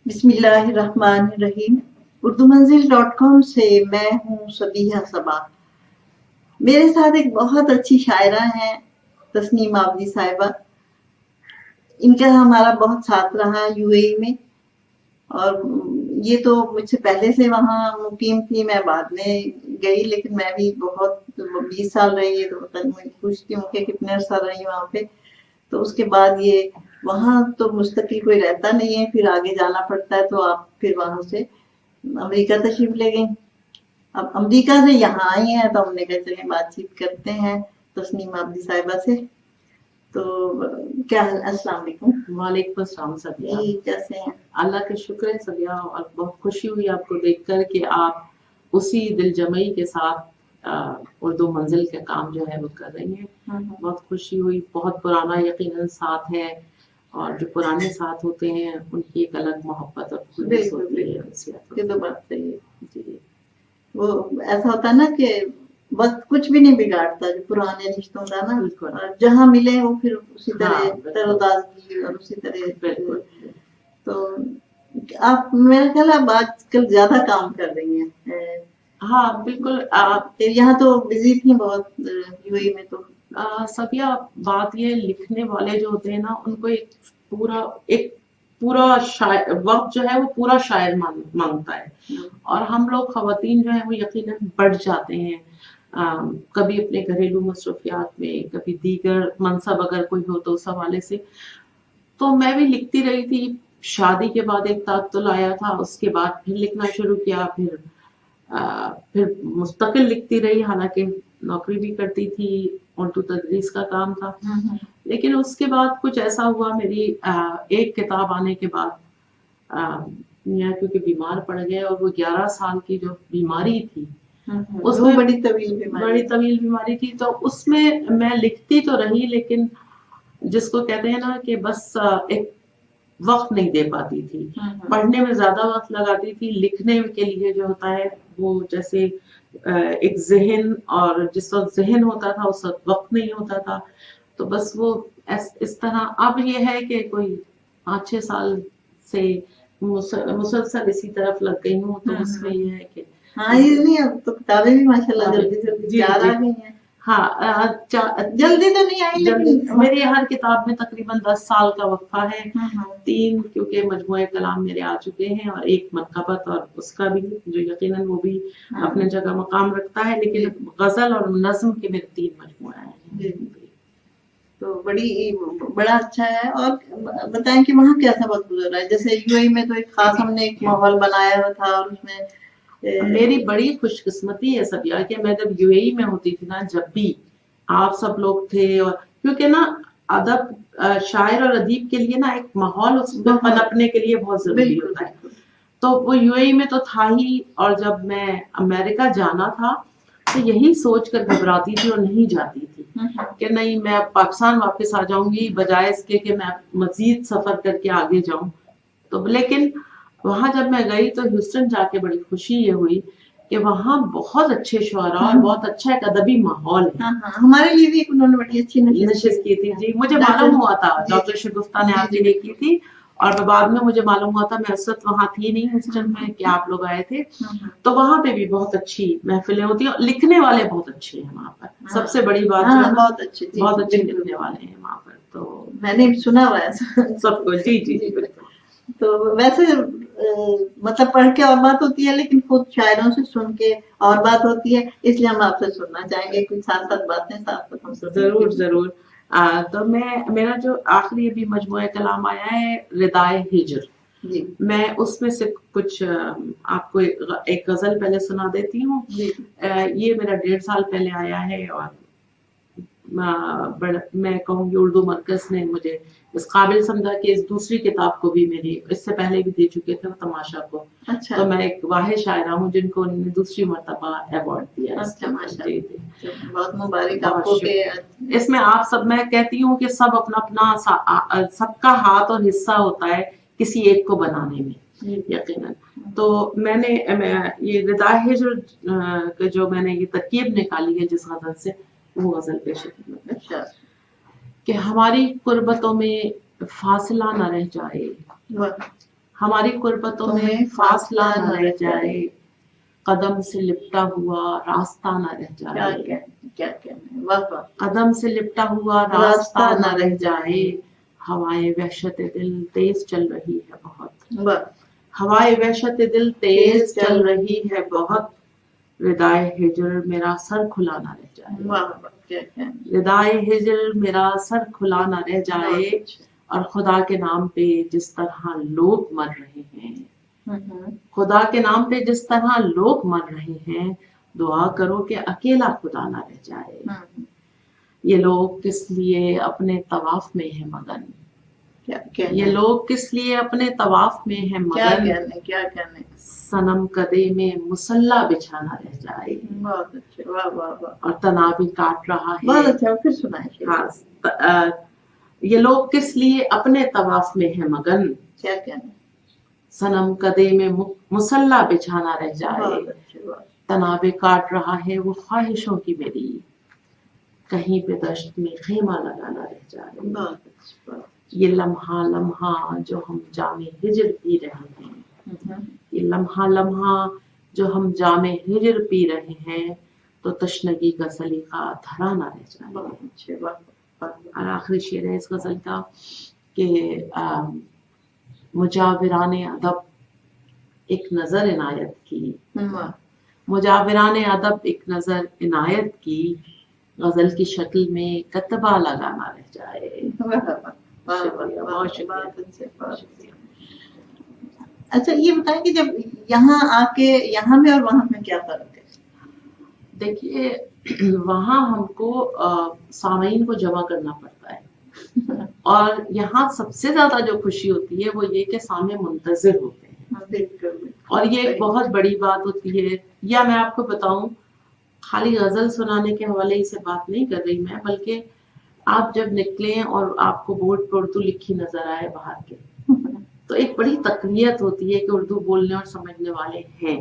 بسم اللہ الرحمن الرحیم۔ اردو منزل .com سے میں ہوں صبیحہ صبا۔ میرے ساتھ ایک بہت اچھی شاعرہ ہیں تسنیم آبدی صاحبہ۔ ان کا ہمارا بہت ساتھ رہا یو اے ای میں، اور یہ تو مجھ سے پہلے سے وہاں مقیم تھی، میں بعد میں گئی، لیکن میں بھی بہت 20 سال رہی ہے، تو میں پوچھتی ہوں کہ کتنے عرصہ رہی وہاں پہ۔ تو اس کے بعد یہ وہاں تو مستقل کوئی رہتا نہیں ہے، پھر آگے جانا پڑتا ہے، تو آپ پھر وہاں سے امریکہ تشریف لے گئی۔ اب امریکہ سے یہاں آئی ہیں، تو ہم نے کہا چلیں بات چیت کرتے ہیں تسنیم آبدی صاحبہ سے۔ تو کیا حال؟ السلام علیکم۔ وعلیکم السلام سبیہ۔ جی کیسے ہیں؟ اللہ کا شکر ہے سبیہ، اور بہت خوشی ہوئی آپ کو دیکھ کر کہ آپ اسی دل جمعی کے ساتھ اردو منزل کا کام جو ہے وہ کر رہی ہیں۔ بہت خوشی ہوئی، بہت پرانا یقیناً ساتھ ہے، اور جو پرانے ساتھ ہوتے ہیں ان کی ایک الگ محبت اور خلوص ہوتی ہے۔ یہ تو بات صحیح ہے جی۔ وہ ایسا ہوتا ہے نا کہ وقت کچھ بھی نہیں بگاڑتا، جو پرانے رشتوں کا نا، جہاں ملے وہ پھر اسی طرح تر و تازگی اور اسی طرح۔ تو آپ میرا خیال آپ آج کل زیادہ کام کر رہی ہیں۔ ہاں بالکل، یہاں تو بزی تھی بہت یو اے میں۔ تو سبیہ بات یہ، لکھنے والے جو ہوتے ہیں نا، ان کو ایک پورا وقت جو ہے وہ پورا شاعر مانگتا ہے، اور ہم لوگ خواتین جو ہیں وہ یقیناً بڑھ جاتے ہیں، کبھی اپنے گھریلو مصروفیات میں، کبھی دیگر منصب اگر کوئی ہو تو اس حوالے سے۔ تو میں بھی لکھتی رہی تھی، شادی کے بعد ایک تعطل آیا تھا، اس کے بعد پھر لکھنا شروع کیا، پھر مستقل لکھتی رہی، حالانکہ نوکری بھی کرتی تھی، اردو تدریس کا کام تھا۔ لیکن اس کے بعد کچھ ایسا ہوا، میری ایک کتاب آنے کے بعد میاں کیونکہ بیمار پڑ گئے، اور وہ 11 سال کی جو بیماری تھی، اس میں بڑی طویل بیماری تھی، تو اس میں لکھتی تو رہی، لیکن جس کو کہتے ہیں نا کہ بس ایک وقت نہیں دے پاتی تھی۔ پڑھنے میں زیادہ وقت لگاتی تھی، لکھنے کے لیے جو ہوتا ہے وہ جیسے ایک ذہن، اور جس وقت ذہن ہوتا تھا اس وقت وقت نہیں ہوتا تھا، تو بس وہ اس طرح۔ اب یہ ہے کہ کوئی 5-6 سال سے مسلسل اسی طرف لگ گئی ہوں، تو اس میں یہ ہے کہ ہاں یہ نہیں، اب تو کتابیں بھی ماشاءاللہ جلدی چار آ گئی ہیں۔ ہاں جلدی تو نہیں آئی، لیکن میری ہر کتاب میں تقریباً 10 سال کا وقفہ ہے۔ 3 کیونکہ مجموعہ کلام میرے آ چکے ہیں، اور ایک منقبت، اور اس کا بھی جو یقیناً وہ بھی اپنے جگہ مقام رکھتا ہے، لیکن غزل اور نظم کے میرے 3 مجموعہ ہیں۔ تو بڑا اچھا ہے۔ اور بتائیں کہ وہاں کیسا وقت گزر رہا ہے؟ جیسے یو اے میں تو ایک خاص ہم نے ایک ماحول بنایا ہوا تھا، اور اس میں میری بڑی خوش قسمتی ہے سبیہ کہ میں جب یو اے ای میں ہوتی تھی نا، جب بھی آپ سب لوگ تھے، اور کیونکہ نا ادب، شاعر اور ادیب کے لیے نا ایک ماحول اس میں پنپنے کے لیے بہت ضروری ہوتا ہے، تو وہ یو اے ای میں تو تھا ہی۔ اور جب میں امریکہ جانا تھا تو یہی سوچ کر گھبراتی تھی اور نہیں جاتی تھی کہ نہیں، میں اب پاکستان واپس آ جاؤں گی، بجائے اس کے کہ میں مزید سفر کر کے آگے جاؤں۔ تو لیکن وہاں جب میں گئی تو ہیوسٹن جا کے بڑی خوشی یہ ہوئی کہ وہاں بہت اچھے شعراء اور بہت اچھا ایک ادبی ماحول ہے۔ ہمارے لیے بھی انہوں نے بڑی اچھی نشست کی تھی۔ جی مجھے معلوم ہوا تھا، ڈاکٹر شگفتہ نے آپ کے لیے کی تھی، اور بعد میں مجھے معلوم ہوا تھا، میں اس وقت وہاں تھی نہیں ہیوسٹن میں، کہ آپ لوگ آئے تھے، تو وہاں پہ بھی بہت اچھی محفلیں ہوتی ہیں، لکھنے والے بہت اچھے ہیں وہاں پر۔ سب سے بڑی بات جو ہے بہت اچھے لکھنے والے ہیں وہاں پر، تو میں نے سنا ہوا ہے سب کو۔ جی جی بالکل۔ تو ویسے مطلب پڑھ کے اور بات ہوتی ہے، لیکن خود شاعروں سے سن کے اور بات ہوتی ہے، اس لیے ہم آپ سے سننا چاہیں گے کچھ ساتھ ساتھ باتیں ساتھ ہم سے۔ ضرور ضرور۔ تو میرا جو آخری ابھی مجموعہ کلام آیا ہے ردائے ہجر، میں اس میں سے کچھ آپ کو ایک غزل پہلے سنا دیتی ہوں۔ یہ میرا 1.5 سال پہلے آیا ہے، اور میں کہوں گی اردو مرکز نے مجھے اس قابل سمجھا کہ اس دوسری کتاب کو بھی، میری اس سے پہلے بھی دے چکے تھے تماشا کو، تو میں ایک واحد شاعرہ ہوں جن کو انہوں نے دوسری مرتبہ ایوارڈ دیا۔ بہت مبارک آپ کو۔ اس میں آپ سب، میں کہتی ہوں کہ سب اپنا سب کا ہاتھ اور حصہ ہوتا ہے کسی ایک کو بنانے میں، یقیناً۔ تو میں نے یہ ردائے ہجر جو میں نے یہ ترکیب نکالی ہے جس غزل سے، وہ غزل پیش ہے کہ ہماری قربتوں میں فاصلہ نہ رہ جائے، ہماری قربتوں میں فاصلہ نہ رہ جائے، قدم سے لپٹا ہوا راستہ نہ رہ جائے، کیا کہنے، واہ واہ، قدم سے لپٹا ہوا راستہ نہ رہ جائے، ہوائے وحشت دل تیز چل رہی ہے بہت، واہ، ہوائے وحشت دل تیز چل رہی ہے بہت، ردائے ہجر میرا سر کھلا نہ رہ جائے، واہ واہ، کیا کہنے، ردائے ہجر میرا سر کھلا نہ رہ جائے، اور خدا کے نام پہ جس طرح لوگ مر رہے ہیں، خدا کے نام پہ جس طرح لوگ مر رہے ہیں، دعا کرو کہ اکیلا خدا نہ رہ جائے، یہ لوگ کس لیے اپنے طواف میں ہیں مگن، یہ لوگ کس لیے اپنے طواف میں ہیں مگن، کیا کہنے، صنم کدے میں مسلح بچھانا رہ جائے، بہت اچھا، واہ واہ واہ، اور تنابی کاٹ رہا بہت ہے، اچھا، پھر سنائیں، ہاں، یہ لوگ کس لیے اپنے طواف میں ہیں مگن، کیا کہنے، صنم کدے میں مسلح بچھانا رہ جائے، بہت اچھا، تنابے کاٹ رہا ہے وہ خواہشوں کی میری، کہیں پہ دشت میں خیمہ لگانا رہ جائے، بہت اچھا، یہ لمحہ لمحہ جو ہم جام ہجر پی رہے ہیں، یہ لمحہ لمحہ جو ہم جام ہجر پی رہے ہیں، تو تشنگی کا سلیقہ دھرا نہ رہ جائے، بہت اچھا، اور آخری شعر ہے اس غزل کا کہ مجاوران ادب ایک نظر عنایت کی، مجاوران ادب ایک نظر عنایت کی، غزل کی شکل میں کتبہ لگانا رہ جائے، بہت شکریہ۔ اچھا یہ بتائیں کہ جب یہاں آ کے یہاں میں اور وہاں میں کیا فرق ہے؟ دیکھیے وہاں ہم کو سامعین کو جمع کرنا پڑتا ہے، اور یہاں سب سے زیادہ جو خوشی ہوتی ہے وہ یہ کہ سامع منتظر ہوتے ہیں، اور یہ ایک بہت بڑی بات ہوتی ہے۔ یا میں آپ کو بتاؤں، خالی غزل سنانے کے حوالے ہی سے بات نہیں کر رہی میں، بلکہ آپ جب نکلیں اور آپ کو بورڈ پہ اردو لکھی نظر آئے باہر کے، تو ایک بڑی تقویت ہوتی ہے کہ اردو بولنے اور سمجھنے والے ہیں،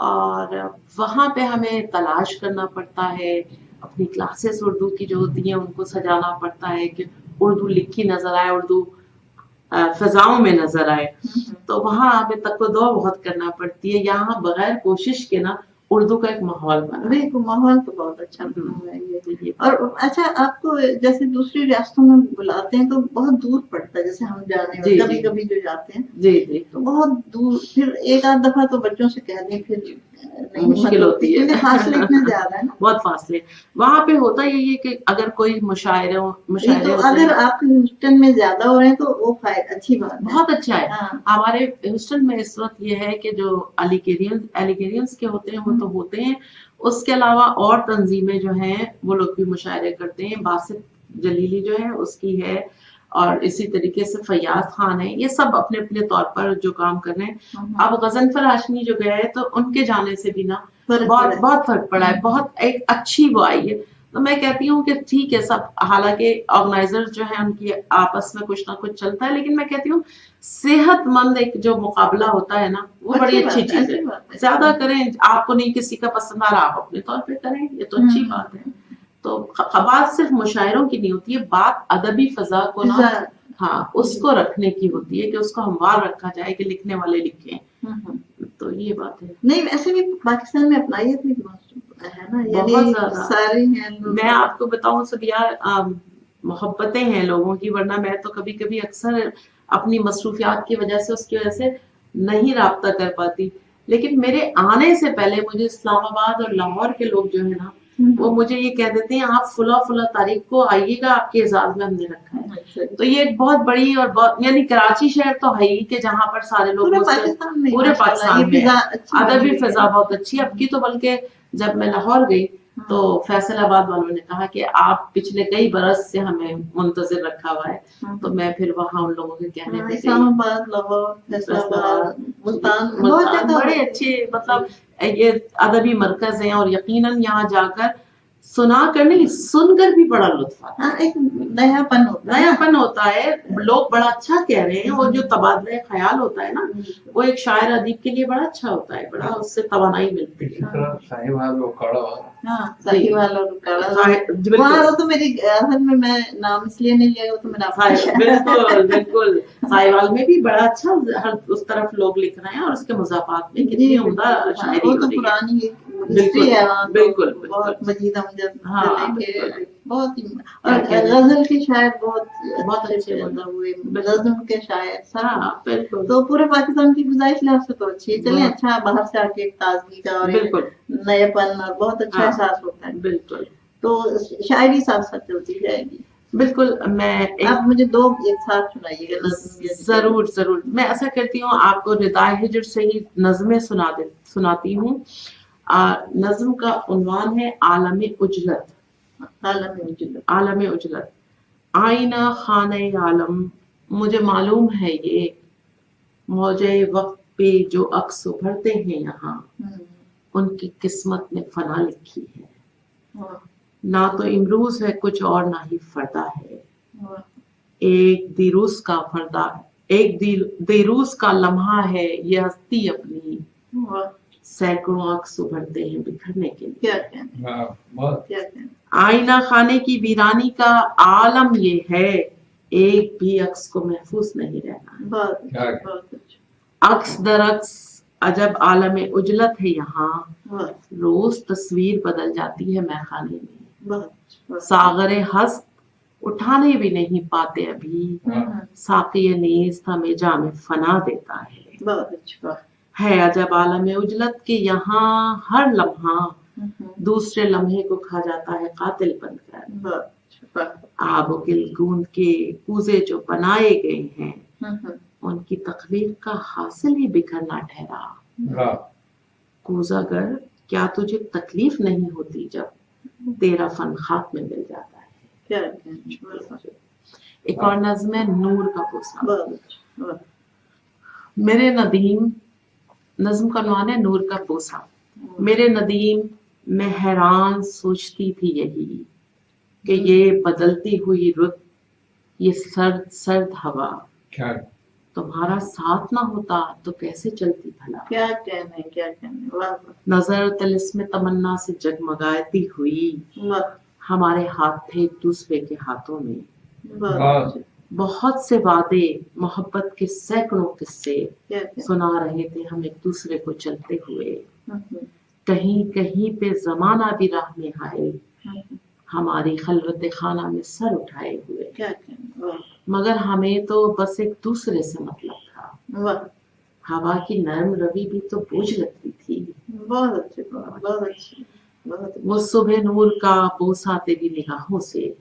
اور وہاں پہ ہمیں تلاش کرنا پڑتا ہے، اپنی کلاسز اردو کی جو ہوتی ہیں ان کو سجانا پڑتا ہے کہ اردو لکھی نظر آئے، اردو فضاؤں میں نظر آئے، تو وہاں ہمیں تقویٰ بہت کرنا پڑتی ہے۔ یہاں بغیر کوشش کے نا اردو کا ایک ماحول بنا، ماحول تو بہت اچھا بنا ہے۔ اور اچھا آپ کو جیسے دوسری ریاستوں میں بلاتے ہیں تو بہت دور پڑتا ہے، جیسے ہم جانے کبھی کبھی جو جاتے ہیں جی تو بہت دور، پھر ایک آدھ دفعہ تو بچوں سے کہہ دیں پھر مشکل ہوتی ہے، فاصلے اتنے زیادہ ہے نا، بہت فاصلے۔ وہاں پہ ہوتا یہی ہے کہ اگر کوئی مشاعرے تو اگر آپ کے ہیوسٹن میں زیادہ ہو رہے ہیں تو وہ اچھی بات ہے، بہت اچھا ہے۔ ہمارے ہیوسٹن میں اس وقت یہ ہے کہ جو الیگیرینس کے ہوتے ہیں وہ تو ہوتے ہیں، اس کے علاوہ اور تنظیمیں جو ہیں وہ لوگ بھی مشاعرے کرتے ہیں، باسط جلیلی جو ہے اس کی ہے، اور اسی طریقے سے فیاض خان ہے، یہ سب اپنے اپنے طور پر جو کام کر رہے ہیں۔ اب غضنفر ہاشمی جو گئے تو ان کے جانے سے بھی نا بہت فرق پڑا ہے، بہت ایک اچھی وہ آئی ہے۔ تو میں کہتی ہوں کہ ٹھیک ہے سب، حالانکہ آرگنائزر جو ہیں ان کی آپس میں کچھ نہ کچھ چلتا ہے، لیکن میں کہتی ہوں صحت مند ایک جو مقابلہ ہوتا ہے نا وہ بڑی اچھی چیز ہے۔ زیادہ کریں، آپ کو نہیں کسی کا پسند آ رہا، آپ اپنے طور پہ کریں، یہ تو اچھی بات ہے۔ تو بات صرف مشاعروں کی نہیں ہوتی ہے، بات ادبی فضا کو نا ہاں اس کو رکھنے کی ہوتی ہے کہ اس کو ہموار رکھا جائے کہ لکھنے والے لکھیں، تو یہ بات ہے۔ نہیں ویسے بھی پاکستان میں اپنائیت بھی ہے نا، بہت زیادہ سارے ہیں۔ میں آپ کو بتاؤں سب یار محبتیں ہیں لوگوں کی، ورنہ میں تو کبھی کبھی اکثر اپنی مصروفیات کی وجہ سے اس کی وجہ سے نہیں رابطہ کر پاتی، لیکن میرے آنے سے پہلے مجھے اسلام آباد اور لاہور کے لوگ جو ہے نا وہ مجھے یہ کہہ دیتے ہیں آپ فلاں تاریخ کو آئیے گا، آپ کے اعزاز میں ہم نے رکھا ہے۔ تو یہ ایک بہت بڑی اور یعنی کراچی شہر تو ہے ہی کہ جہاں پر سارے لوگ پورے پاکستان میں ادبی فضا بہت اچھی۔ اب کی تو بلکہ جب میں لاہور گئی تو فیصل آباد والوں نے کہا کہ آپ پچھلے کئی برس سے ہمیں منتظر رکھا ہوا ہے، تو میں پھر وہاں ان لوگوں کے کہنے پہ اسلام آباد، لاہور، فیصل آباد، ملتان بڑے اچھے مطلب یہ ادبی مرکز ہیں، اور یقیناً یہاں جا کر सुना कर नहीं, सुनकर भी बड़ा लुत्फ आता है, हाँ, एक नयापन होता है। नयापन होता है, लोग बड़ा अच्छा कह रहे हैं, वो जो तबादला ख्याल होता है ना, वो एक शायर अदीब के लिए बड़ा अच्छा होता है, बड़ा उससे तवानाई मिलती है। साहिवाल उकाड़ा, हाँ, साहिवाल और उकाड़ा, बिल्कुल। वहाँ वो तो मेरी असल में मैं नाम इसलिए नहीं लिया, वो तो मेरा बिल्कुल बिल्कुल, साहिवाल में भी बड़ा अच्छा हर उस तरफ लोग लिख रहे हैं, और उसके मुज़ाफ़ात में कितनी उम्दा शायरी वो हो तो रही है। पुरानी बिल्कुल, हिस्ट्री है वहाँ तो, बिल्कुल, बहुत मजीद अमजद हाँ, के बिल्कुल। बहुत ही, क्या और कहने? गजल के शायर बहुत बहुत अच्छे पैदा हुए, नज़्म के शायर सब। हाँ, बिल्कुल तो पूरे पाकिस्तान की गुजारिश लिहाज से तो अच्छी है, चले बहुत। अच्छा बाहर से आके एक ताजगी का और एक बिल्कुल नएपन और बहुत अच्छा हाँ। एहसास होता है, बिल्कुल तो शायरी साथ साथ चलती जाएगी। बिल्कुल। मैं आप मुझे दो एक साथ सुनाइएगा नज़्म या जरूर जरूर, मैं ऐसा करती हूँ, आपको रिदाए हिजर से ही नज़में सुनाती हूँ। नज़्म का उन्वान है आलम उजलत। आलम उजलत। आलम उजलत। आईना खाने आलम, मुझे मालूम है ये मौजे वक्त पे जो अक्स उभरते हैं यहाँ, उनकी किस्मत ने फना लिखी है। ना तो इमरूज है कुछ और ना ही फरदा है, एक दिरूस का फरदा, एक दिरूस का लम्हा है ये हस्ती अपनी, सैकड़ों अक्स उभरते हैं बिखरने के लिए। क्या कहना, आईना खाने की वीरानी का आलम ये है, एक भी अक्स को महफूज नहीं रहना। बहुत अक्स दर अक्स अजब आलम उजलत है यहाँ, रोज तस्वीर बदल जाती है मैखाने में, सागरे हस्त उठाने भी नहीं पाते अभी, साक़ी नीज़ हमें जामे फना देता है। बहुत अच्छा है अजब आलम उजलत के यहाँ हर लम्हा दूसरे लम्हे को खा जाता है कातिल बनकर। आब गिल गूंद के कूजे जो बनाए गए हैं, उनकी तकलीफ का हासिल ही बिखरना ठहरा। कूजागर क्या तुझे तकलीफ नहीं होती जब तेरा फन खाक में मिल जाता है। एक और नज़्म है नूर का बोसा। मेरे नदीम, नज़्म का नाम है नूर का बोसा। मेरे नदीम, मैं हैरान सोचती थी यही कि ये बदलती हुई रुत, ये सर्द सर्द हवा, तुम्हारा साथ ना होता तो कैसे चलती भला। क्या कहने वाह। नजर तिलिस्म तमन्ना से जगमगाती हुई, हमारे हाथ थे एक दूसरे के हाथों में। बहुत से वादे, मोहब्बत के सैकड़ों किस्से सुना रहे थे हम एक दूसरे को चलते हुए। कहीं कहीं पे जमाना भी राह में आए, हमारी खलवत खाना में सर उठाए हुए। मगर हमें तो बस एक दूसरे से मतलब था। हवा की नरम रवि भी तो बोझ लगती थी। बहुत अच्छी। वो सुबह नूर का बोसा तेरी निगाहों से,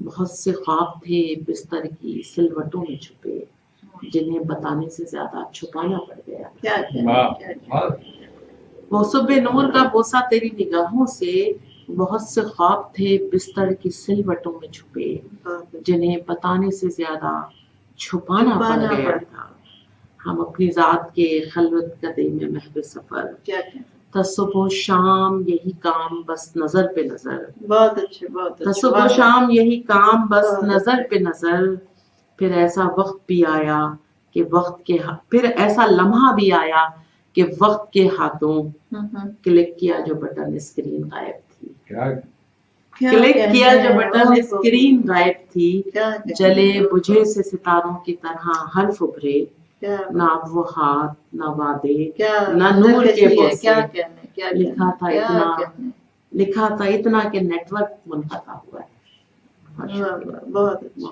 बहुत से ख्वाब थे बिस्तर की सिलवटों में छुपे, जिन्हें बताने से ज्यादा छुपाना पड़ गया। वो सुबह नूर का बोसा तेरी निगाहों से, बहुत से ख्वाब थे बिस्तर की सिलवटों में छुपे, जिन्हें बताने से ज्यादा छुपाना पड़ गया था। हम अपनी जात के खलवत कदे में महवे सफर, सुबह शाम यही काम बस नजर पे नजर। बहुत अच्छे। सुबह शाम यही काम बस नजर पे नजर। फिर ऐसा वक्त भी आया कि फिर ऐसा लम्हा भी आया कि वक्त के हाथों क्लिक किया जो बटन स्क्रीन गायब थी। क्लिक किया जो बटन स्क्रीन गायब थी। जले बुझे से सितारों की तरह हल्फ उभरे, ना वो हाथ ना वादे ना नूर के बोसे। लिखा था इतना कि नेटवर्क मुनक़ता हुआ है। बहुत अच्छा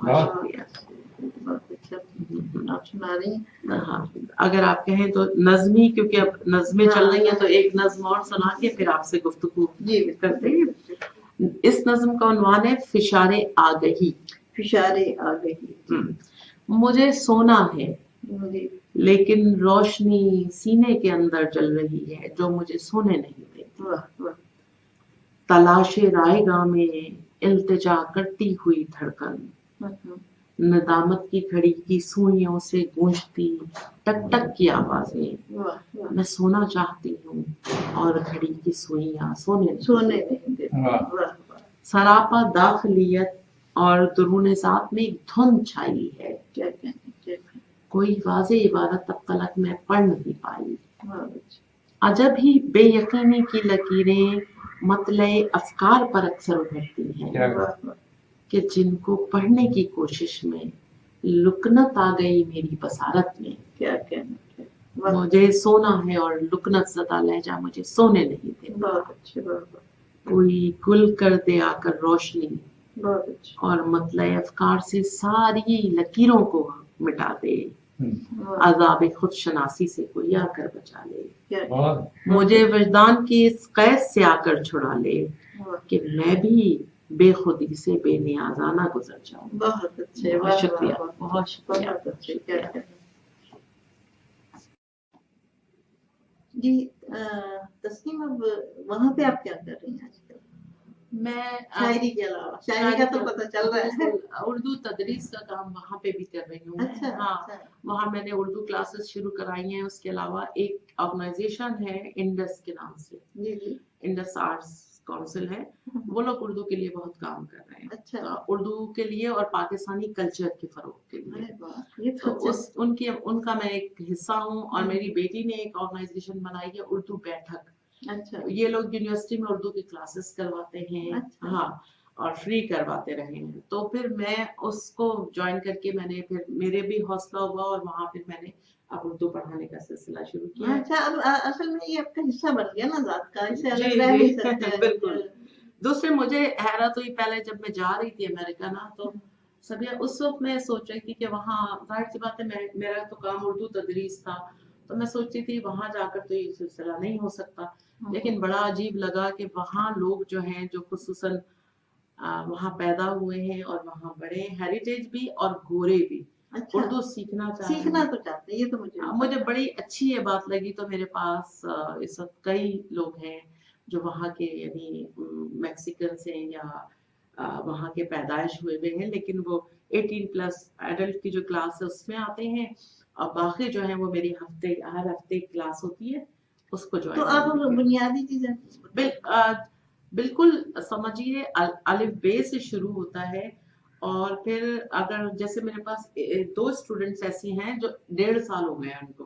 आप सुना रही हैं। हाँ, अगर आप कहें तो नज़्मी, क्योंकि अब नज़्में चल रही हैं तो एक नज़्म और सुना के फिर आपसे गुफ्तगू करते हैं। इस नज़्म का उन्वान है फिशारे आगही। मुझे सोना है लेकिन रोशनी सीने के अंदर जल रही है जो मुझे सोने नहीं देती। तलाशे रायगा में इल्तिजा करती हुई धड़कन, नदामत की घड़ी की सुइयों से गूंजती टक टक की आवाजें। मैं सोना चाहती हूँ और घड़ी की सुइयां सोने नहीं देती। सरापा दाखिलियत और दुरून ज़ात में एक धुन छाई है, क्या कहने कोई वाज़े इबारत तब तलक मैं पढ़ नहीं पाई। अजब ही बेयकीनी की लकीरें मतले अफकार पर अक्सर उभरती हैं कि जिनको पढ़ने की कोशिश में लुकनत आ गई मेरी बसारत में। क्या कहने, मुझे सोना है और लुकनत ज़दा लहजा मुझे सोने नहीं दे। बहुत अच्छे, बहुत कोई गुल कर दे आकर रोशनी बहुत अच्छे, और मतले अफकार से सारी लकीरों को मिटा दे। अज़ाब खुद शनासी से कोई आकर बचा ले, मुझे वजदान की इस कैद से आकर छुड़ा ले कि मैं भी बेखुदी से बेनियाजाना गुजर जाऊं। बहुत अच्छे, बहुत शुक्रिया, बहुत शुक्रिया। बहुत अच्छे, क्या कहने। जी तस्नीम, अब वहाँ पे आप क्या कर रही हैं आजकल? मैं शायरी के अलावा, शायरी का तो पता चल रहा है, उर्दू तदरीस का काम वहाँ पे भी कर रही हूँ। अच्छा, हाँ, अच्छा। वहाँ मैंने उर्दू क्लासेस शुरू कराई हैं। उसके अलावा एक ऑर्गेनाइजेशन है इंडस के नाम से, जी जी, इंडस आर्ट्स काउंसिल है, वो लोग उर्दू के लिए बहुत काम कर रहे हैं। अच्छा। तो उर्दू के लिए और पाकिस्तानी कल्चर के फरोग के लिए। अरे वाह, ये तो अच्छा। उनका मैं एक हिस्सा हूँ। और मेरी बेटी ने एक ऑर्गेनाइजेशन बनाई है उर्दू बैठक। अच्छा, ये लोग यूनिवर्सिटी में उर्दू की क्लासेस करवाते हैं। अच्छा। हाँ, और फ्री करवाते रहे हैं। तो फिर मैं उसको ज्वाइन करके मैंने फिर मेरे भी हौसला हुआ और वहाँ फिर मैंने अब उर्दू पढ़ाने का सिलसिला शुरू किया। अच्छा, अब असल में ये आपका हिस्सा बन गया ना ज़ात का, इसे अलग जी, रह जी, नहीं सकते। बिल्कुल। दूसरे मुझे हैरत हुई पहले जब मैं जा रही थी अमेरिका ना, तो सभी उस वक्त मैं सोच रही थी कि वहाँ जाहिर सी बात है मेरा तो काम उर्दू तदरीस था, तो मैं सोचती थी वहाँ जाकर तो ये सिलसिला नहीं हो सकता। लेकिन बड़ा अजीब लगा कि वहाँ लोग जो हैं जो खुसूसन वहाँ पैदा हुए हैं और वहाँ बड़े, हेरिटेज भी और गोरे भी अच्छा, उर्दू सीखना चाहते हैं। सीखना तो चाहते हैं, ये तो मुझे बड़ी अच्छी ये बात लगी। तो मेरे पास इस वक्त कई लोग हैं जो वहाँ के यानी मैक्सिकन से या वहाँ के पैदाइश हुए हुए हैं, लेकिन वो 18+ एडल्ट की जो क्लास है उसमें आते हैं। और बाकी जो है वो मेरी हर हफ्ते क्लास होती है, उसको ज्वाइन। तो आप बुनियादी चीजें बिल्कुल समझिए, अलिफ बे से शुरू होता है। और फिर अगर जैसे मेरे पास 2 स्टूडेंट्स ऐसी हैं जो 1.5 साल हो गए उनको,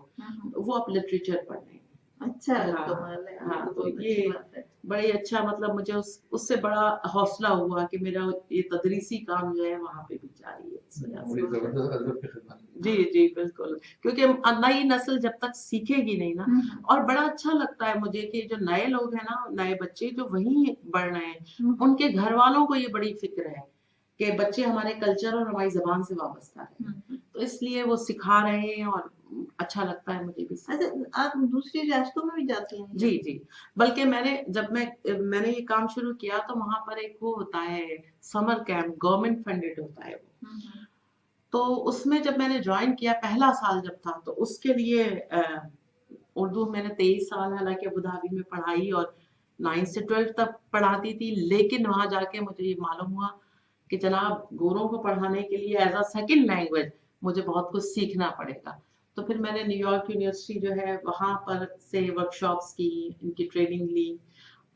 वो अब लिटरेचर पढ़ रहे हैं। अच्छा, हाँ, कमाल है। हाँ, तो बहुत ये अच्छी बात है। बड़ी अच्छा, मतलब मुझे उससे बड़ा हौसला हुआ कि मेरा ये तदरीसी काम जो है वहाँ पे भी जारी है इस वजह से। जी जी, बिल्कुल, क्योंकि नई नस्ल जब तक सीखेगी नहीं ना। और बड़ा अच्छा लगता है मुझे कि जो नए लोग हैं ना, नए बच्चे जो वहीं बढ़ रहे हैं, उनके घर वालों को ये बड़ी फिक्र है कि बच्चे हमारे कल्चर और हमारी जबान से वाबस्ता है, तो इसलिए वो सिखा रहे हैं और अच्छा लगता है मुझे भी। अच्छा, आप दूसरी रियासतों में भी जाती हैं? जी जी, बल्कि मैंने ये काम शुरू किया तो वहाँ पर एक वो होता है समर कैंप, गवर्नमेंट फंडेड होता है वो। तो उसमें जब मैंने ज्वाइन किया पहला साल जब था, तो उसके लिए उर्दू मैंने 23 साल हालांकि अबू धाबी में पढ़ाई और 9 से 12 तक पढ़ाती थी। लेकिन वहाँ जाके मुझे ये मालूम हुआ कि जनाब गोरों को पढ़ाने के लिए एज अ सेकेंड लैंग्वेज मुझे बहुत कुछ सीखना पड़ेगा। तो फिर मैंने न्यूयॉर्क यूनिवर्सिटी जो है वहाँ पर से वर्कशॉप्स की, इनकी ट्रेनिंग ली।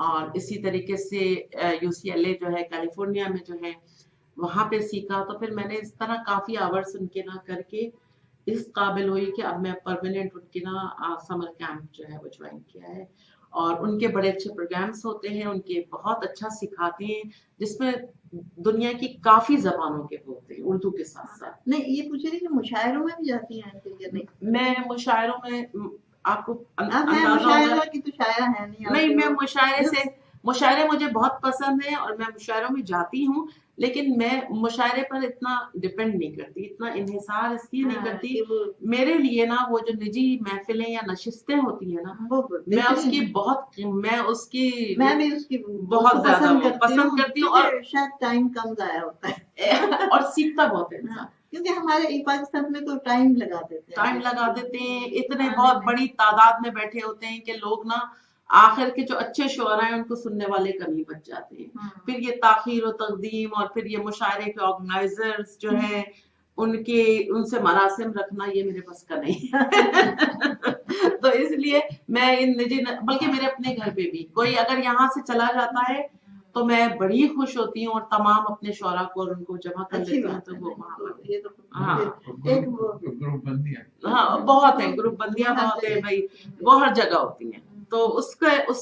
और इसी तरीके से UCLA जो है कैलिफोर्निया में जो है वहाँ पे सीखा। तो फिर मैंने इस तरह काफ़ी आवर्स उनके ना करके इस काबिल हुई कि अब मैं परमानेंट उनके ना समर कैंप जो है वो ज्वाइन किया है। और उनके बड़े अच्छे प्रोग्राम्स होते हैं, उनके बहुत अच्छा सिखाते हैं, जिसमें दुनिया की काफी जबानों के होते हैं उर्दू के साथ साथ। नहीं, ये पूछ रही कि मुशायरों में भी जाती हैं या नहीं? मैं मुशायरों में आपको मुशायरा की तो शायरा है नहीं, मैं मुशायरे मुझे बहुत पसंद है और मैं मुशायरों में जाती हूँ। लेकिन मैं मुशायरे पर इतना डिपेंड नहीं करती, इतना इन्हिसार इसलिए नहीं करती। मेरे लिए ना वो जो निजी महफिलें या नशिस्तें होती है ना, मैं भी उसकी बहुत ज्यादा पसंद करती हूँ। और शायद टाइम कम जाया होता है और सीखता बहुत है इंसान, क्योंकि हमारे पाकिस्तान में तो टाइम लगा देते हैं। इतने बहुत बड़ी तादाद में बैठे होते हैं कि लोग ना आखिर के जो अच्छे शुअरा हैं उनको सुनने वाले कमी बच जाते हैं। फिर ये ताखीर और तकदीम और फिर ये मुशायरे के ऑर्गेनाइजर्स जो हैं उनसे मरासिम रखना ये मेरे बस का नहीं तो इसलिए मैं इन निजी, बल्कि मेरे अपने घर पे भी कोई अगर यहाँ से चला जाता है تو میں بڑی خوش ہوتی ہوں اور تمام اپنے شعراء کو اور ان کو جمع کر اچھی لیتی ہوں بات تو ہے. وہ وہاں پر. یہ تو ہاں ایک وہ گروپ بندیاں ہاں بہت ہیں, گروپ بندیاں بہت ہیں بھائی, وہ ہر جگہ ہوتی ہیں. تو اس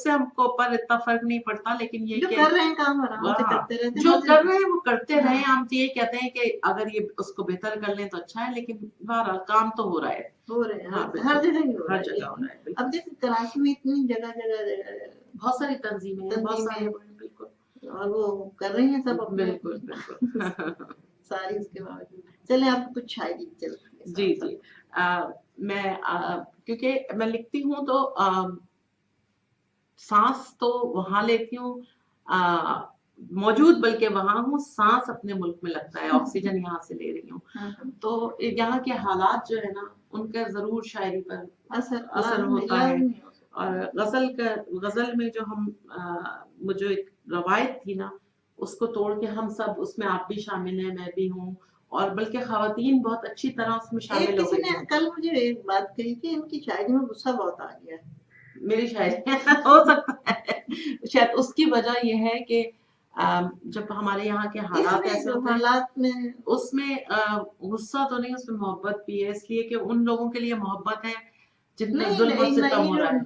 سے ہم کو پر اتنا فرق نہیں پڑتا, لیکن یہ جو کہ کر رہے ہیں کام آرام سے کرتے رہتے ہیں. جو کر رہے ہیں وہ کرتے رہیں. ہم تو یہ کہتے ہیں کہ اگر یہ اس کو بہتر کر لیں تو اچھا ہے, لیکن بہرحال کام تو ہو رہا ہے. ہو رہے ہیں ہاں ہر جگہ ہی ہو رہا ہر ہے. جگہ ہو رہا ہے بالکل. اب دیکھیں کراچی میں اتنی جگہ بہت ساری تنظیمیں ہیں, بہت سارے بالکل, اور وہ کر رہی ہیں سب اپنے بالکل بالکل. ساری اس کے باوجود. چلیں آپ کچھ شاعری چل رہی ہے. جی جی, میں کیونکہ میں لکھتی ہوں تو سانس تو وہاں لیتی ہوں موجود, بلکہ وہاں ہوں, سانس اپنے ملک میں لگتا ہے, آکسیجن یہاں سے لے رہی ہوں. تو یہاں کے حالات جو ہے نا ان کا ضرور شاعری پر اثر ہوتا ہے. اور غزل میں جو ہم جو ایک روایت تھی نا اس کو توڑ کے ہم سب اس میں, آپ بھی شامل ہیں, میں بھی ہوں, اور بلکہ خواتین بہت اچھی طرح اس میں شامل ہو کسی گئی نے ہیں. کل مجھے ایک بات کہی کہ ان کی شاعری میں غصہ بہت آ گیا ہے. میری شاعری ہو سکتا ہے, شاید اس کی وجہ یہ ہے کہ جب ہمارے یہاں کے حالات ایسے ہوتے ہیں حالات میں اس میں غصہ تو نہیں, اس میں محبت بھی ہے, اس لیے کہ ان لوگوں کے لیے محبت ہے جتنا ظلم و ستم ہو رہا ہے.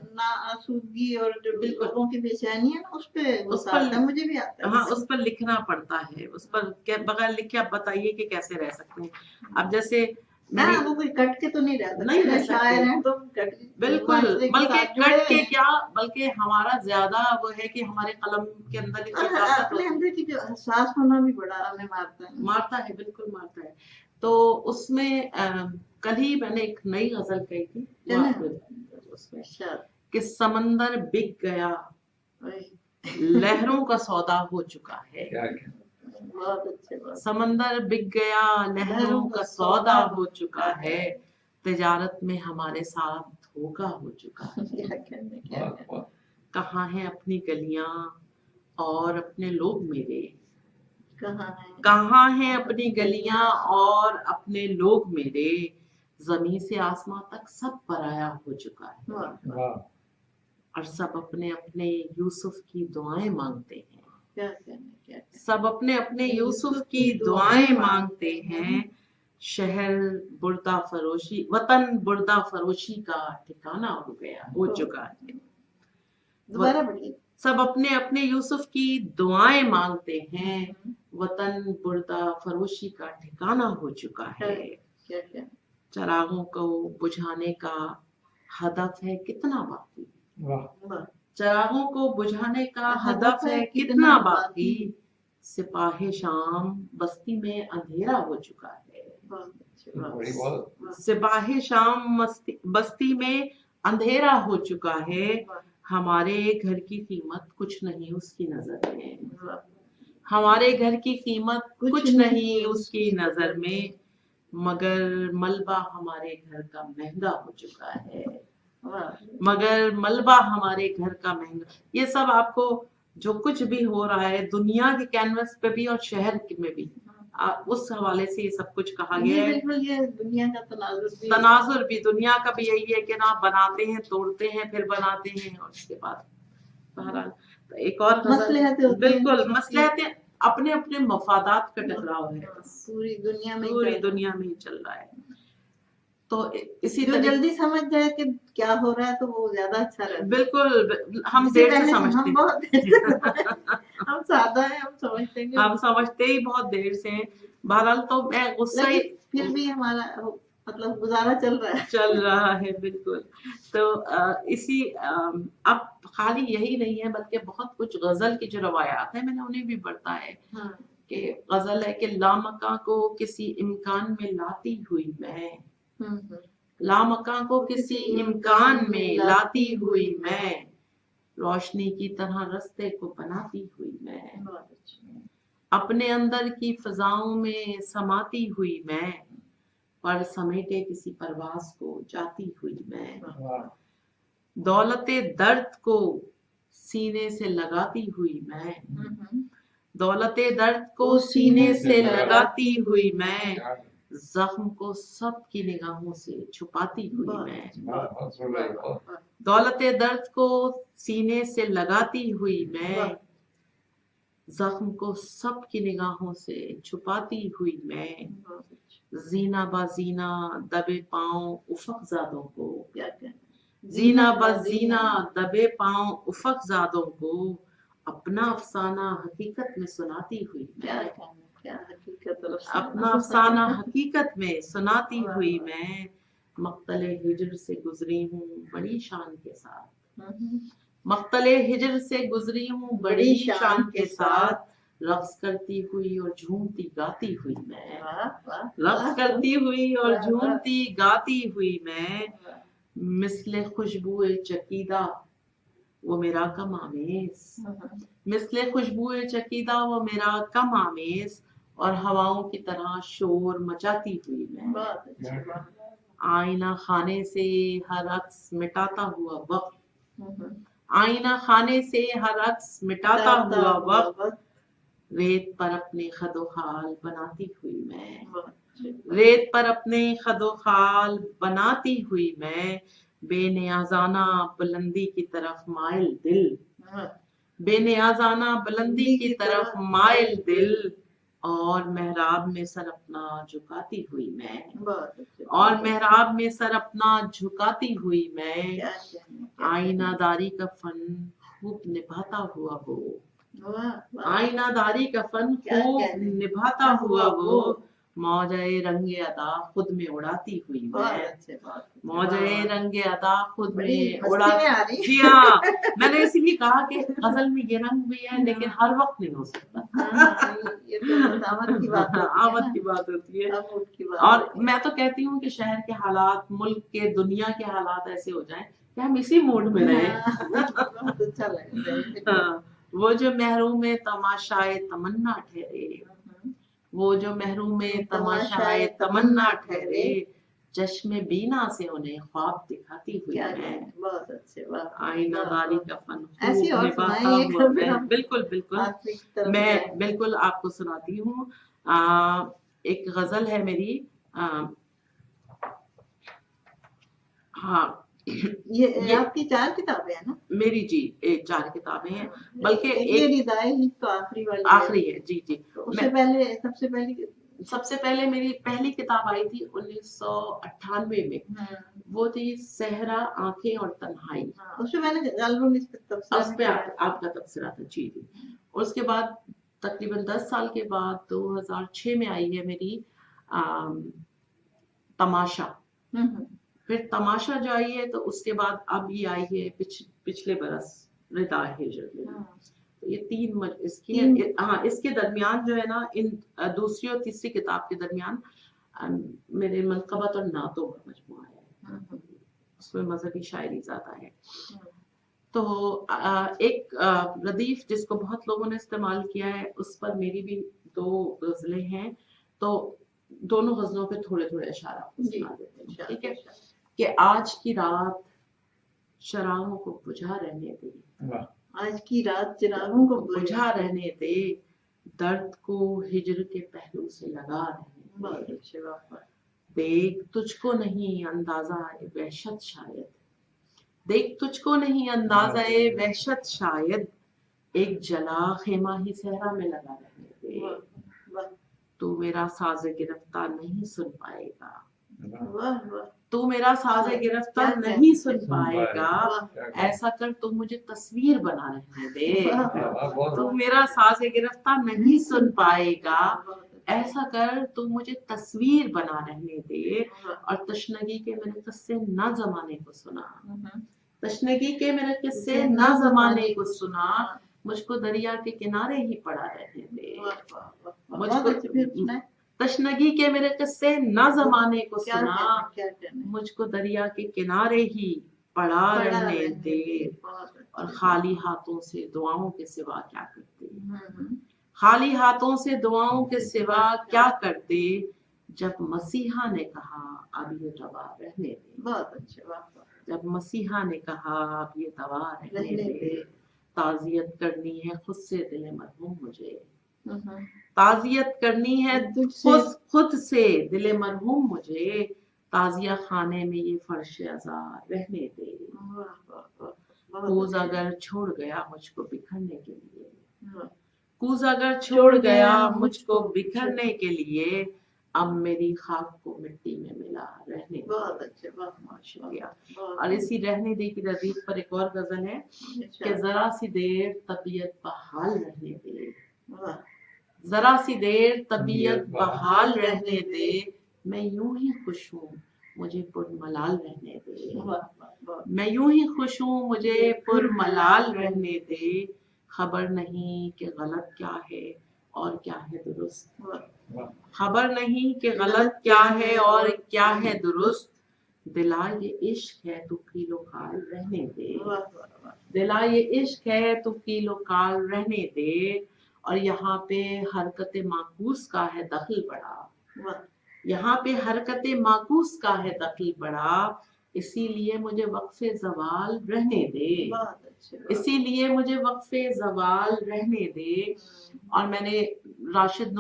آسودگی اور جو لوگوں کی بے چینی ہے نا اس پہ غصہ آتا ہے. مجھے بھی آتا ہے. ہاں اس پر لکھنا پڑتا ہے, اس پر بغیر لکھے آپ بتائیے کہ کیسے رہ سکتے ہیں. اب جیسے وہ کوئی کٹ کے تو نہیں رہ سکتے, شاعر ہیں تو بالکل, بلکہ کٹ کے کیا, بلکہ ہمارا زیادہ وہ ہے کہ ہمارے قلم کے اندر اپنے اندر کی جو احساس ہونا بھی بڑا ہمیں مارتا ہے. بالکل مارتا ہے. تو اس میں کل ہی میں نے ایک نئی غزل کہی تھی اس میں کہ سمندر بک گیا, لہروں کا سودا ہو چکا ہے. سمندر بک گیا, لہروں کا سودا ہو چکا ہے, تجارت میں ہمارے ساتھ دھوکا ہو چکا ہے. کہاں ہیں اپنی گلیاں اور اپنے لوگ میرے, کہاں ہیں اپنی گلیاں اور اپنے لوگ میرے, زمین سے آسمان تک سب پرایا ہو چکا ہے, اور سب اپنے اپنے یوسف کی دعائیں مانگتے ہیں. سب اپنے اپنے یوسف کی دعائیں مانگتے ہیں, شہر بردہ فروشی, وطن بردہ فروشی کا ٹھکانہ ہو چکا ہے. سب اپنے اپنے یوسف کی دعائیں مانگتے ہیں, وطن بردہ فروشی کا ٹھکانہ ہو چکا ہے. چراغوں کو بجھانے کا ہدف ہے کتنا باقی, چراغوں کو بجھانے کا ہدف ہے کتنا باقی, سپاہ شام بستی میں اندھیرا ہو چکا ہے. سپاہ شام بستی میں اندھیرا ہو چکا ہے, ہمارے گھر کی قیمت کچھ نہیں اس کی نظر میں, ہمارے گھر کی قیمت کچھ نہیں اس کی نظر میں, مگر ملبہ ہمارے گھر کا مہنگا ہو چکا ہے, مگر ملبہ ہمارے گھر کا مہنگا. یہ سب آپ کو جو کچھ بھی ہو رہا ہے دنیا کے کینوس پہ بھی اور شہر میں بھی, اس حوالے سے یہ سب کچھ کہا گیا ہے. یہ دنیا کا تناظر بھی, دنیا کا بھی یہی ہے کہ نا بناتے ہیں, توڑتے ہیں, پھر بناتے ہیں, اور اس کے بعد بہرحال ایک اور بالکل مصلحتیں, اپنے اپنے مفادات کا ٹکراؤ ہے, پوری دنیا میں ہی چل رہا ہے. تو اسی جو جلدی سمجھ جائے کہ کیا ہو رہا ہے تو وہ زیادہ اچھا رہتا ہے. بالکل, ہم دیر سے سمجھتے ہیں, ہم سادہ ہیں, ہم سمجھتے ہی بہت دیر سے ہیں. بہرحال تو میں غصہ ہی, پھر بھی ہمارا مطلب گزارا چل رہا ہے. بالکل. تو اسی اب خالی یہی نہیں ہے بلکہ بہت کچھ غزل کی جو روایات ہیں میں نے انہیں بھی پڑھا ہے. کہ غزل ہے کہ لامکاں کو کسی امکان میں لاتی ہوئی میں, لامکاں کو کسی امکان میں لاتی ہوئی میں, روشنی کی طرح رستے کو بناتی ہوئی میں, اپنے اندر کی فضاؤں میں سماتی ہوئی میں, پر سمیٹے کسی پرواز کو جاتی ہوئی میں, دولت درد کو سینے سے لگاتی ہوئی میں, دولت درد کو سینے سے لگاتی ہوئی میں, زخم کو سب کی نگاہوں سے چھپاتی ہوئی میں, دولت درد کو سینے سے لگاتی ہوئی میں, जख्म को सबकी निगाहों से छुपाती हुई मैं, बहुत अच्छा, जीना बाजीना दबे पाँव उफक ज़ादों को, क्या कहना, जीना बजीना दबे पाँव उफक ज़ादों को अपना अफसाना हकीकत में सुनाती हुई क्या मैं, कहना, क्या हकीकत और अपना अफसाना हकीकत में सुनाती हुई मैं, मक्तले हिजर से गुजरी हूँ बड़ी शान के साथ, मक्तले हिजर से गुजरी हूँ बड़ी शान के साथ, रक्स करती हुई और झूमती गाती हुई मैं, वाह वाह, रक्स करती हुई और वाह, वाह। झूमती गाती हुई मैं, मिसले खुशबुए चकीदा वो मेरा कम आमेज, मिसले खुशबुए चकीदा वो मेरा कम आमेज, और हवाओं की तरह शोर मचाती हुई मैं, बहुत अच्छा, वाह, आईना खाने से हर अक्स मिटाता हुआ वक्त, वाह। आईना खाने से हर अक्स मिटाता हुआ वक्त, रेत पर अपने खदो खाल बनाती हुई मैं, रेत पर अपने खदो खाल बनाती हुई मैं, बेनियाजाना बुलंदी की तरफ माइल दिल, बेनियाजाना बुलंदी की तरफ माइल दिल, और मेहराब में सर अपना झुकाती हुई मैं, और मेहराब में सर अपना झुकाती हुई मैं, आईनादारी का फन खूब निभाता हुआ वो, आईनादारी का फन खूब निभाता हुआ वो, मौजे रंगे अदा खुद में उड़ाती हुई मैं, मौजे रंगे अदा खुद में उड़ाती, जी हाँ, मैंने इसीलिए कहा कि गजल में ये रंग भी है लेकिन हर वक्त नहीं हो सकता, ये तो आमद की बात होती है। और मैं तो कहती हूँ कि शहर के हालात, मुल्क के, दुनिया के हालात ऐसे हो जाएं कि हम इसी मूड में रहें। बहुत अच्छा लगता है। वो जो महरूम तमाशाए तमन्ना ठहरे, वो जो महरूम तमाशाए तमन्ना ठहरे, चश्मे बीना से उन्हें ख्वाब दिखाती हुई मैं, बहुत अच्छे, आईनादारी का फन ऐसी और निभाता हुआ मैं, बिल्कुल बिल्कुल मैं बिल्कुल आपको सुनाती हूँ। एक गजल है मेरी, हाँ ये आपकी 4 किताबें हैं ना? मेरी जी 4 किताबें हैं, बल्कि एक रिदाए हिंद तो आखिरी वाली आखिरी है जी जी। तो उससे पहले सबसे पहले मेरी पहली किताब आई थी 1998 में, वो थी सहरा आंखें और तन्हाई, उसमें मैंने आपका तबसरा था जी जी। उसके बाद तकरीबन 10 साल के बाद 2006 में आई है मेरी तमाशा, फिर तमाशा जो आई है तो उसके बाद अब ये आई है पिछले बरस रिदाए हिजर में। तो ये इसके दरमियान जो है ना, इन दूसरी और तीसरी किताब के दरमियान मेरे मनक़बत और नातों का मजमुआ है, उसमें मजहबी शायरी ज्यादा है। तो एक रदीफ जिसको बहुत लोगों ने इस्तेमाल किया है, उस पर मेरी भी 2 गजलें हैं, तो दोनों गजलों पे थोड़े थोड़े इशारा सुना देते हैं, ठीक है? कि आज की रात शराबों को बुझा रहने दे, आज की रात चिरागों को बुझा रहने दे, दर्द को हिजर के पहलू से लगा रहने दे, देख तुझको नहीं अंदाजा वहशत शायद, देख तुझको नहीं अंदाजा वहशत शायद, एक जला खेमा ही सहरा में लगा रहने दे, तू मेरा साज़े गिरफ्तार नहीं सुन पाएगा, तू मेरा साज़े गिरफ्तार नहीं सुन पाएगा, ऐसा कर तू मुझे तस्वीर बना रहने दे, तू मेरा साज़े गिरफ्तार नहीं सुन पाएगा, ऐसा कर तू मुझे तस्वीर बना रहने दे, और तशनगी के मेरे किस्से ना जमाने को सुना, तशनगी के मेरे किस्से ना जमाने को सुना, मुझको दरिया के किनारे ही पड़ा रहने दे, मुझको तशनगी के मेरे किस्से ना जमाने को सुना, मुझको दरिया के किनारे ही पड़ा रहने दे, और खाली हाथों से दुआओं के सिवा क्या करते, खाली हाथों से दुआओं के सिवा क्या करते, जब मसीहा ने कहा अब ये दवा रहने दे, बहुत अच्छा, जब मसीहा ने कहा अब ये दवा रहने दे, ताज़ियत करनी है खुद से दिल मरहूम मुझे, ताज़ियत करनी है खुद से दिल मरहूम मुझे, ताज़िया खाने में ये फर्श अज़ार रहने दे, कोज़ अगर छोड़ गया मुझको बिखरने के लिए, कूज अगर छोड़ गया मुझको बिखरने के लिए, अब मेरी खाक को मिट्टी में मिला रहने दे। बहुत अच्छे, बहुत शुक्रिया। बहुत और इसी रहने दे की तरदीद पर एक और गजल है कि जरा सी देर तबीयत बहाल रहने दे, वाह, जरा सी देर तबीयत बहाल रहने दे, मैं यूं ही खुश हूँ मुझे पुरमलाल रहने दे, वाह, वाह, मैं यूं ही खुश हूँ मुझे पुरमलाल रहने दे, खबर नहीं कि गलत क्या है और क्या है दुरुस्त, वाह, खबर नहीं कि गलत क्या है और क्या है दुरुस्त, दिला ये इश्क है तू कीलो काल रहने दे, वाह, वाह, वाह, दिला ये इश्क है तू कीलो काल रहने दे। और यहाँ पे हरकत माकूस का है दखल बड़ा, वाह, यहाँ पे हरकत माकूस का है दखल बड़ा, इसीलिए मुझे वक्फे जवाल रहने दे, बहुत अच्छे, बहुत इसीलिए मुझे वक्फे जवाल रहने दे। और मैंने राशिद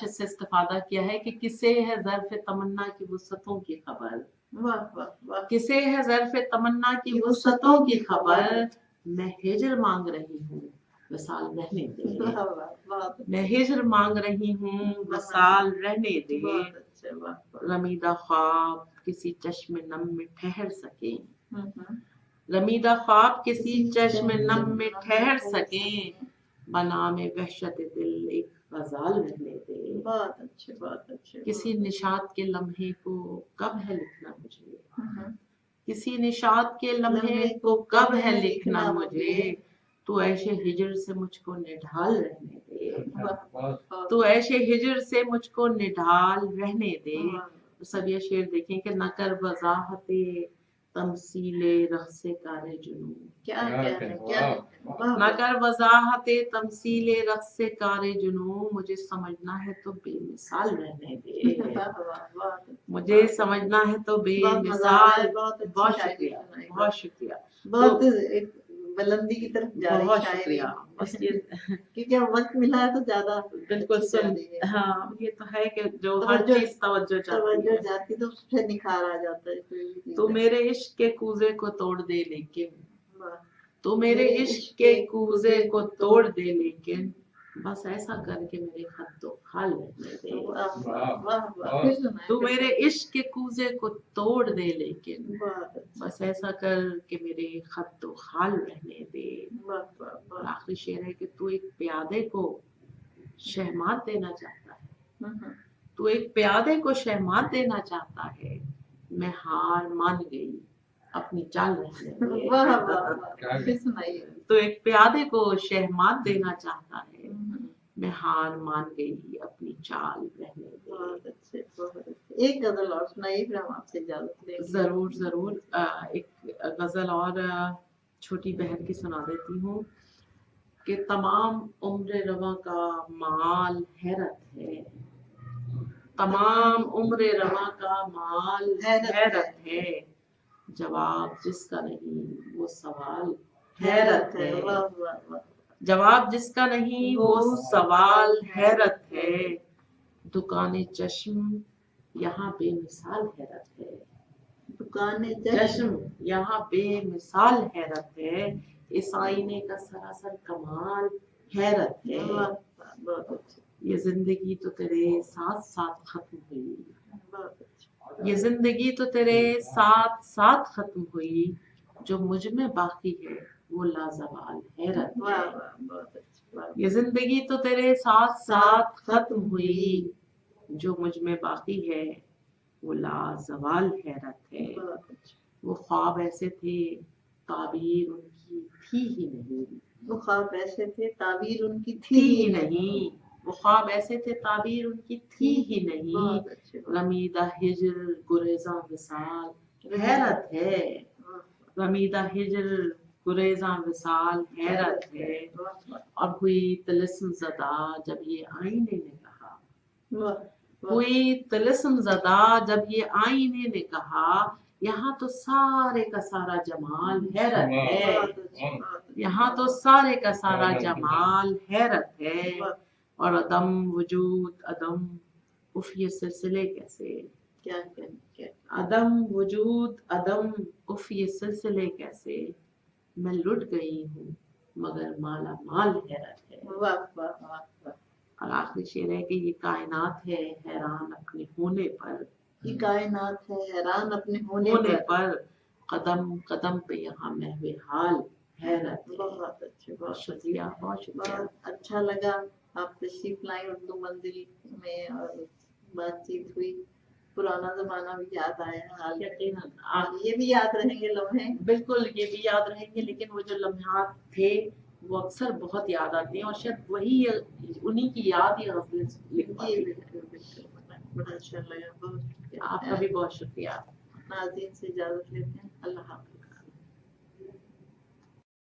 से इस्तिफादा किया है कि किसे है ज़र्फ़ तमन्ना की वुसअतों की खबर, वाह, वाह, वाह, किसे है ज़र्फ़ तमन्ना की वुसअतों की खबर, मैं हिजर मांग रही हूँ वसाल रहने दे, वाह, वाह, बहुत मैं हिजर मांग रही हूँ वसाल रहने दे, बहुत अच्छे, वाह, वाह, रमीदा ख्वाब किसी चश्मे नम में ठहर सके, हम्म, रमीदा ख्वाब किसी चश्मे नम में ठहर सके, बना में वहशत दिल एक गजाल रहने दे, बहुत अच्छे, बहुत अच्छे, किसी निशात के लम्हे को कब है लिखना मुझे, हम्म, किसी निशात के लम्हे को कब है लिखना मुझे, तू ऐशे हिजर से मुझको निढाल रहने दे, वाह, तू ऐशे हिजर से मुझको निढाल रहने दे। वाह, तो सब ये शेर देखें कि न कर वजाहते तमसीले रख्से कारे जुनून, क्या कहने, क्या कहने, वाह, न कर वजाहते तमसीले रख्से कारे जुनून, मुझे समझना है तो बेमिसाल रहने दे, वाह, वाह, वाह, मुझे समझना है तो बहुत मजा आ रहा है, बेमिसाल। बहुत अच्छी बहुत शायरी शुक्रिया, सुनाई, बहुत शुक्रिया, बहुत एक बुलंदी की तरफ जा रही बहुत शायरी, शुक्रिया। बस ये क्योंकि अब वक्त मिला है तो ज्यादा बिल्कुल अच्छी जा सुन, रही है। हाँ ये तो है कि जो हर तवज्जो चीज तवज्जो चाहती तवज्जो है। जाती तो उससे निखार आ जाता है कोई भी चीज तू में। मेरे इश्क के कूजे को तोड़ दे लेकिन, वाह, तू मेरे इश्क के कूजे को तोड़ दे लेकिन, बस ऐसा करके मेरे खत तो खाल रहने दे, वाह, वाह, वाह, वाह, फिर सुनाए, तू फिर मेरे इश्क के कूजे को तोड़ दे लेकिन, सुनाए। बहुत अच्छा, बस ऐसा कर के मेरे खत तो खाल रहने दे। वाह, वाह, और वाह, आखिरी शेर है कि तू एक प्यादे को शहमात देना चाहता है, हम्म, तू एक प्यादे को शहमात देना चाहता है, मैं हार मान गई अपनी चाल रहने दे। वाह, वाह, वाह, फिर सुनाइए। तो एक प्यादे को शहमात देना चाहता है, हम्म, मैं हार मान गई अपनी चाल रहने दे। बहुत अच्छे, बहुत अच्छे। एक गजल और सुनाइए फिर हम आपसे इजाजत लेंगे। जरूर जरूर, एक गजल और छोटी बहन की सुना देती हूँ कि तमाम उम्र रवा का माल हैरत है, तमाम उम्र रवा का माल हैरत है, जवाब जिसका नहीं वो सवाल हैरत है, वाह, वाह, वाह, जवाब जिसका नहीं वो सवाल हैरत है, दुकाने चश्म यहाँ बेमिसाल हैरत है, दुकाने चश्म यहाँ बेमिसाल हैरत है, इस आईने का सरासर कमाल हैरत है, वाह, वाह, बहुत अच्छे, ये जिंदगी तो तेरे साथ साथ खत्म हुई, बहुत अच्छे, ये जिंदगी तो तेरे साथ साथ खत्म हुई, जो मुझ में बाकी है वो लाजवाल हैरत वाह, है, वाह, बहुत अच्छे, वाह, ये जिंदगी तो तेरे साथ साथ खत्म हुई, जो मुझ में बाकी है वो लाजवाल हैरत है, बहुत अच्छे। वो ख्वाब ऐसे थे ताबीर उनकी थी ही नहीं, वो ख्वाब ऐसे थे ताबीर उनकी थी ही नहीं, वो ख्वाब ऐसे थे ताबीर उनकी थी ही नहीं, बहुत अच्छे, रमीदा हिजर गुरेजा विसाल हैरत है, रमीदा हिजर गुरेजा विसाल हैरत है, और हुई तिलिस्म ज़दा जब ये आईने ने कहा, हुई तिलिस्म ज़दा जब ये आईने ने कहा, यहाँ तो सारे का सारा जमाल हैरत है, यहाँ तो सारे का सारा जमाल हैरत है, और अदम वजूद अदम, उफ ये सिलसिले कैसे, क्या क्या अदम वजूद अदम, उफ ये सिलसिले कैसे, मैं लुट गई हूँ मगर माला माल हैरत है। वाह वाह वाह वाह। और आखिरी शेर है कि ये कायनात है हैरान अपने होने पर, ये कायनात है हैरान अपने होने पर कदम कदम पे यहाँ महवे हाल हैरत है। बहुत अच्छे, बहुत शुक्रिया, बहुत शुक्रिया। बहुत अच्छा लगा आप तशरीफ लाई उर्दू मंजिल में और बातचीत हुई, पुराना जमाना भी याद आया, हाल यकीनन ये भी याद रहेंगे लम्हे। बिल्कुल ये भी याद रहेंगे, लेकिन वो जो लम्हात थे वो अक्सर बहुत याद आते हैं और शायद वही उन्हीं की याद ही गज़लें लिख पाती हैं। बिल्कुल बिल्कुल, बड़ा अच्छा लगा, बहुत शुक्रिया। आपका भी बहुत शुक्रिया। नाज़रीन से इजाजत लेते हैं, अल्लाह हाफ़िज़।